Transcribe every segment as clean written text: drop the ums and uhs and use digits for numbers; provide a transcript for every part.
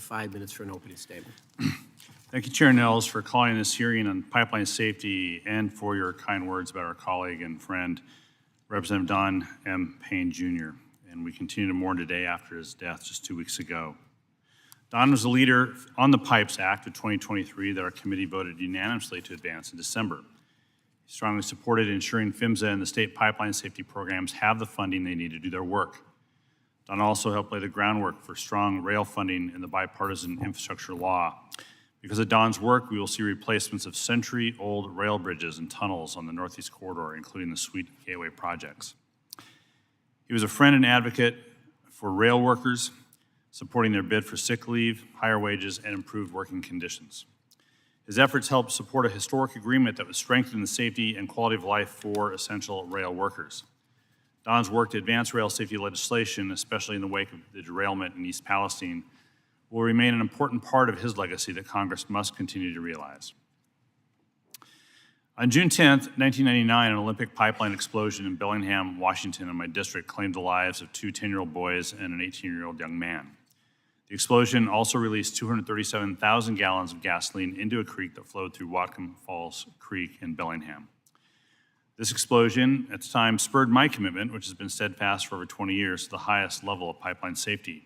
5 minutes for an opening statement. Thank you, Chair Nels, for calling this hearing on pipeline safety and for your kind words about our colleague and friend, Representative Don M. Payne, Jr. And we continue to mourn today after his death just 2 weeks ago. Don was a leader on the PIPES Act of 2023 that our committee voted unanimously to advance in December. He strongly supported ensuring PHMSA and the state pipeline safety programs have the funding they need to do their work. Don also helped lay the groundwork for strong rail funding in the bipartisan infrastructure law. Because of Don's work, we will see replacements of century-old rail bridges and tunnels on the Northeast Corridor, including the Sweet Gateway projects. He was a friend and advocate for rail workers, supporting their bid for sick leave, higher wages, and improved working conditions. His efforts helped support a historic agreement that would strengthen the safety and quality of life for essential rail workers. Don's work to advance rail safety legislation, especially in the wake of the derailment in East Palestine, will remain an important part of his legacy that Congress must continue to realize. On June 10th, 1999, an Olympic pipeline explosion in Bellingham, Washington, in my district, claimed the lives of 2 10-year-old boys and an 18-year-old young man. The explosion also released 237,000 gallons of gasoline into a creek that flowed through Whatcom Falls Creek in Bellingham. This explosion, at the time, spurred my commitment, which has been steadfast for over 20 years, to the highest level of pipeline safety.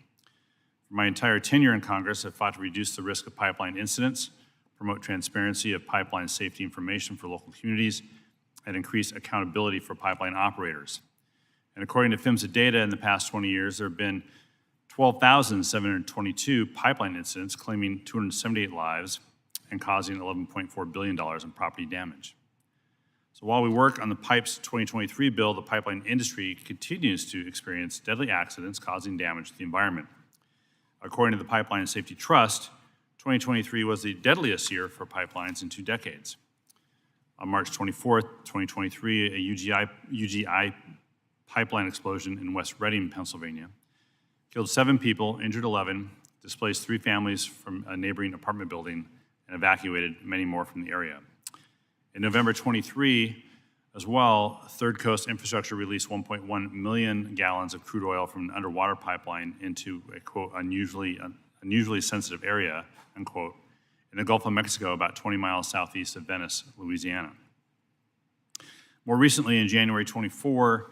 For my entire tenure in Congress, I've fought to reduce the risk of pipeline incidents, promote transparency of pipeline safety information for local communities, and increase accountability for pipeline operators. And according to PHMSA data, in the past 20 years, there have been 12,722 pipeline incidents claiming 278 lives and causing $11.4 billion in property damage. So while we work on the PIPES 2023 bill, the pipeline industry continues to experience deadly accidents causing damage to the environment. According to the Pipeline Safety Trust, 2023 was the deadliest year for pipelines in 2 decades. On March 24th, 2023, a UGI pipeline explosion in West Reading, Pennsylvania, killed 7 people, injured 11, displaced 3 families from a neighboring apartment building, and evacuated many more from the area. In November 23, as well, Third Coast Infrastructure released 1.1 million gallons of crude oil from an underwater pipeline into a, quote, unusually sensitive area, unquote, in the Gulf of Mexico, about 20 miles southeast of Venice, Louisiana. More recently, in January 24,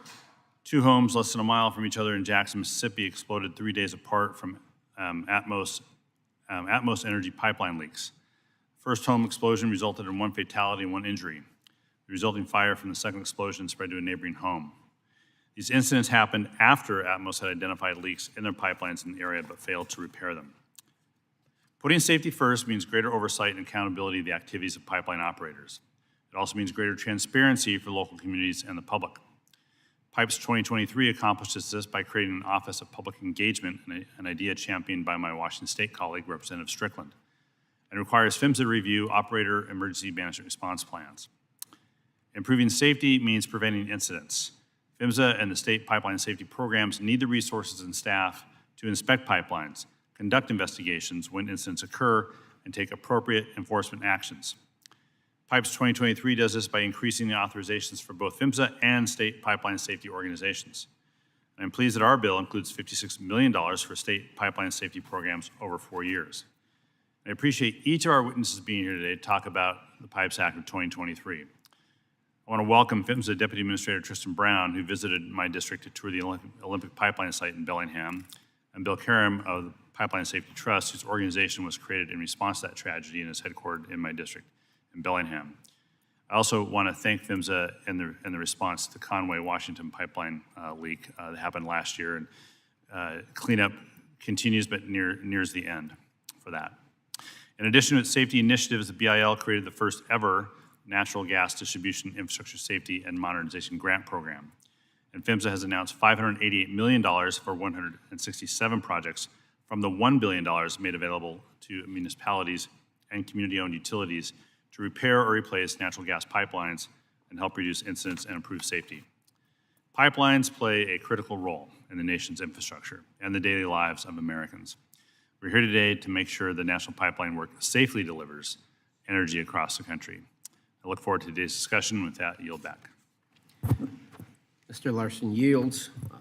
2 homes less than a mile from each other in Jackson, Mississippi exploded 3 days apart from Atmos Energy pipeline leaks. The first home explosion resulted in 1 fatality and 1 injury. The resulting fire from the second explosion spread to a neighboring home. These incidents happened after Atmos had identified leaks in their pipelines in the area but failed to repair them. Putting safety first means greater oversight and accountability of the activities of pipeline operators. It also means greater transparency for local communities and the public. PIPES 2023 accomplishes this by creating an Office of Public Engagement, an idea championed by my Washington State colleague, Representative Strickland, and requires PHMSA to review operator emergency management response plans. Improving safety means preventing incidents. PHMSA and the state pipeline safety programs need the resources and staff to inspect pipelines, conduct investigations when incidents occur, and take appropriate enforcement actions. PIPES 2023 does this by increasing the authorizations for both PHMSA and state pipeline safety organizations. And I'm pleased that our bill includes $56 million for state pipeline safety programs over 4 years. I appreciate each of our witnesses being here today to talk about the PIPES Act of 2023. I want to welcome PHMSA Deputy Administrator Tristan Brown, who visited my district to tour the Olympic pipeline site in Bellingham, and Bill Karam of the Pipeline Safety Trust, whose organization was created in response to that tragedy and is headquartered in my district in Bellingham. I also want to thank PHMSA in the response to the Conway, Washington pipeline leak that happened last year, and cleanup continues but nears the end for that. In addition to its safety initiatives, the BIL created the first ever natural gas distribution infrastructure safety and modernization grant program. And PHMSA has announced $588 million for 167 projects from the $1 billion made available to municipalities and community-owned utilities to repair or replace natural gas pipelines and help reduce incidents and improve safety. Pipelines play a critical role in the nation's infrastructure and the daily lives of Americans. We're here today to make sure the national pipeline work safely delivers energy across the country. I look forward to today's discussion. With that, I yield back. Mr. Larsen yields.